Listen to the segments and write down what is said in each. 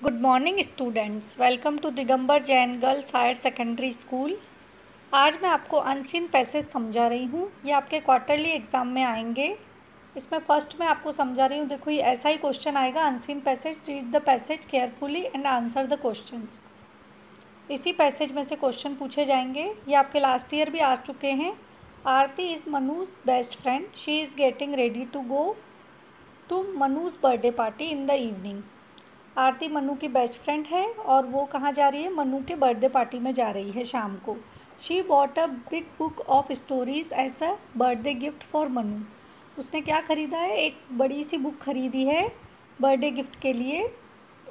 Good morning students, welcome to Digambar Jain girls higher secondary school. आज मैं आपको अनसीन पैसेज समझा रही हूँ। ये आपके क्वार्टरली एग्ज़ाम में आएंगे। इसमें फर्स्ट में आपको समझा रही हूँ। देखो, ये ऐसा ही क्वेश्चन आएगा, unseen passage. Read the passage carefully and answer the questions. इसी पैसेज में से क्वेश्चन पूछे जाएंगे। ये आपके लास्ट ईयर भी आ चुके हैं। Aarti is Manu's best friend. She is getting ready to go to Manu's birthday party in the evening. Aarti Manu की बेस्ट फ्रेंड है और वो कहाँ जा रही है? मनु के बर्थडे पार्टी में जा रही है शाम को। She bought a big book of stories as a birthday gift for Manu. उसने क्या खरीदा है? एक बड़ी सी बुक खरीदी है बर्थडे गिफ्ट के लिए।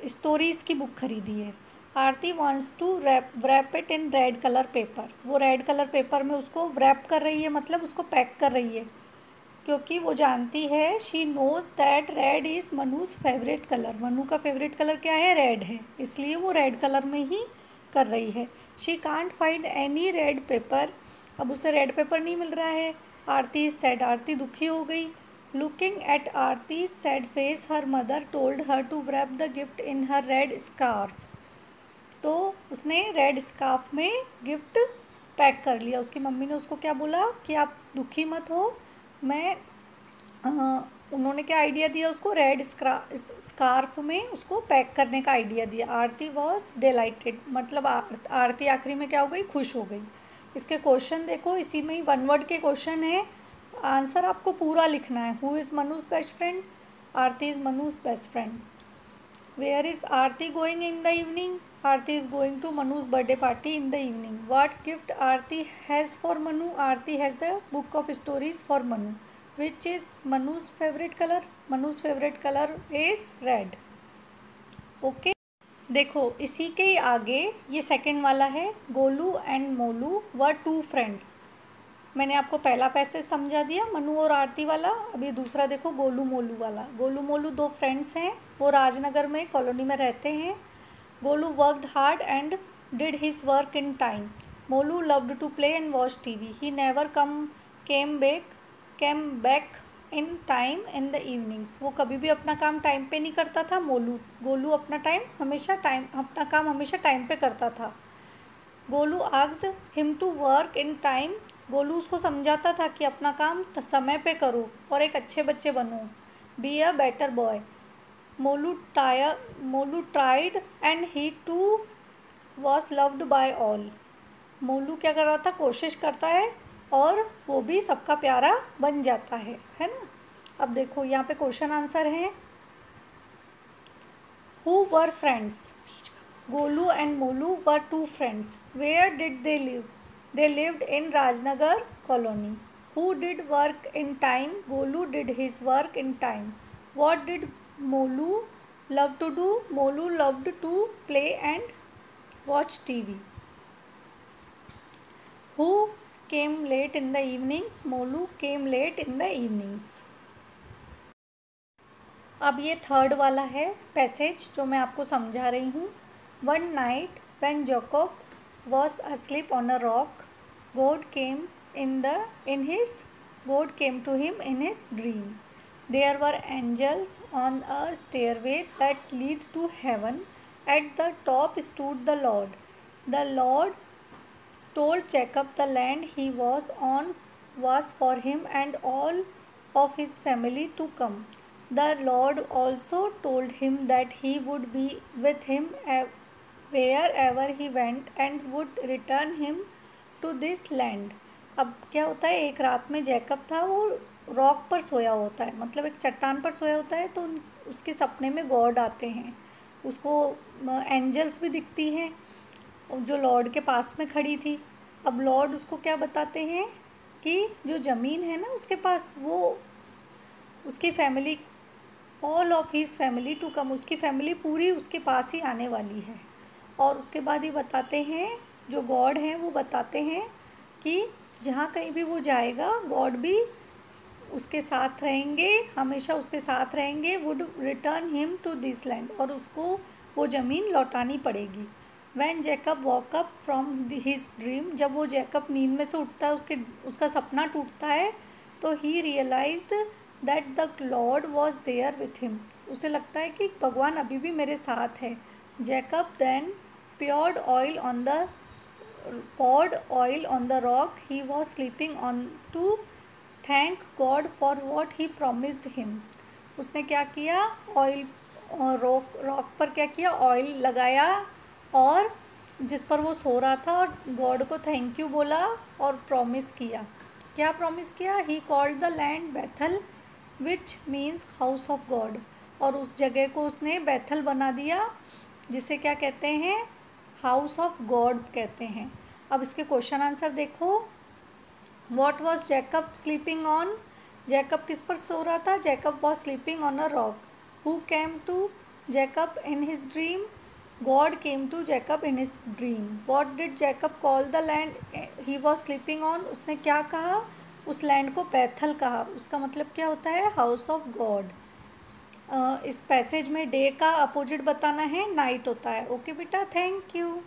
स्टोरीज़ की बुक खरीदी है। Aarti wants to wrap it in red colour paper. वो रेड कलर पेपर में उसको रैप कर रही है, मतलब उसको पैक कर रही है, क्योंकि वो जानती है, she knows that red is Manu's favourite colour. Manu का फेवरेट कलर क्या है? रेड है, इसलिए वो रेड कलर में ही कर रही है। She can't find any red pepper. अब उसे रेड पेपर नहीं मिल रहा है। आरती सैड। आरती दुखी हो गई। Looking at Aarti sad face, her mother told her to wrap the gift in her red scarf. तो उसने रेड स्कार्फ में गिफ्ट पैक कर लिया। उसकी मम्मी ने उसको क्या बोला कि आप दुखी मत हो, मैं उन्होंने क्या आइडिया दिया उसको? रेड स्कार्फ में उसको पैक करने का आइडिया दिया। आरती वॉज डिलाइटेड, मतलब आरती आखिरी में क्या हो गई? खुश हो गई। इसके क्वेश्चन देखो, इसी में ही वन वर्ड के क्वेश्चन है। आंसर आपको पूरा लिखना है। Who is Manu's best friend? Aarti is Manu's best friend. Where is Aarti going in the evening? Aarti is going to Manu's birthday party in the evening. What gift Aarti has for Manu? Aarti has a book of stories for Manu. Which is Manu's favorite color? Manu's favorite color is red. Okay. देखो, इसी के ही आगे ये second वाला है। Golu and Molu were two friends. मैंने आपको पहला पैसेज समझा दिया, मनु और आरती वाला। अभी दूसरा देखो, गोलू मोलू वाला। गोलू मोलू दो फ्रेंड्स हैं, वो राजनगर में कॉलोनी में रहते हैं। Golu worked hard and did his work in time. Molu loved to play and watch TV. He never came back in time in the evenings. वो कभी भी अपना काम टाइम पे नहीं करता था। गोलू अपना काम हमेशा टाइम पे करता था। Golu asked him to work in time. Golu उसको समझाता था कि अपना काम समय पे करो और एक अच्छे बच्चे बनो। Be a better boy. Molu tried and he too was loved by all. Molu क्या कर रहा था? कोशिश करता है और वो भी सबका प्यारा बन जाता है ना। अब देखो, यहाँ पे क्वेश्चन आंसर है। Who were friends? Golu and Molu were two friends. Where did they live? They lived in Rajnagar colony. Who did work in time? Golu did his work in time. What did Molu love to do? Molu loved to play and watch TV. Who came late in the evenings? Molu came late in the evenings. अब ये third वाला है passage जो मैं आपको समझा रही हूँ। One night when Jacob was asleep on a rock, God came God came to him in his dream. There were angels on a stairway that leads to heaven. At the top stood the Lord. The Lord told Jacob the land he was on was for him and all of his family to come. The Lord also told him that he would be with him wherever he went and would return him to this land. अब क्या होता है? एक रात में Jacob था, वो rock पर सोया होता है, मतलब एक चट्टान पर सोया होता है। तो उसके सपने में गॉड आते हैं, उसको एंजल्स भी दिखती हैं जो लॉर्ड के पास में खड़ी थी। अब लॉर्ड उसको क्या बताते हैं कि जो ज़मीन है ना उसके पास, वो उसकी family, all of his family to come, उसकी फैमिली पूरी उसके पास ही आने वाली है। और उसके बाद ये बताते हैं, जो गॉड हैं वो बताते हैं कि जहाँ कहीं भी वो जाएगा, गॉड भी उसके साथ रहेंगे, हमेशा उसके साथ रहेंगे। Would return him to this land, और उसको वो ज़मीन लौटानी पड़ेगी। When Jacob woke up from his dream, जब वो जैकब नींद में से उठता है, उसका सपना टूटता है, तो ही realised that the lord was there with him. उसे लगता है कि भगवान अभी भी मेरे साथ है। Jacob then poured oil on the rock he was sleeping on to thank God for what he promised him. उसने क्या किया, ऑयल रॉक पर क्या किया, ऑयल लगाया और जिस पर वो सो रहा था, और गॉड को थैंक यू बोला और प्रॉमिस किया. क्या प्रॉमिस किया? He called the land Bethel which means house of God. और उस जगह को उसने बैथल बना दिया, जिसे क्या कहते हैं, हाउस ऑफ गॉड कहते हैं. अब इसके क्वेश्चन आंसर देखो. What was Jacob sleeping on? Jacob किस पर सो रहा था? Jacob was sleeping on a rock. Who came to Jacob in his dream? God came to Jacob in his dream. What did Jacob call the land he was sleeping on? उसने क्या कहा? उस land को Bethel कहा. उसका मतलब क्या होता है? House of God. इस पैसेज में डे का अपोजिट बताना है, नाइट होता है. ओके बेटा, थैंक यू.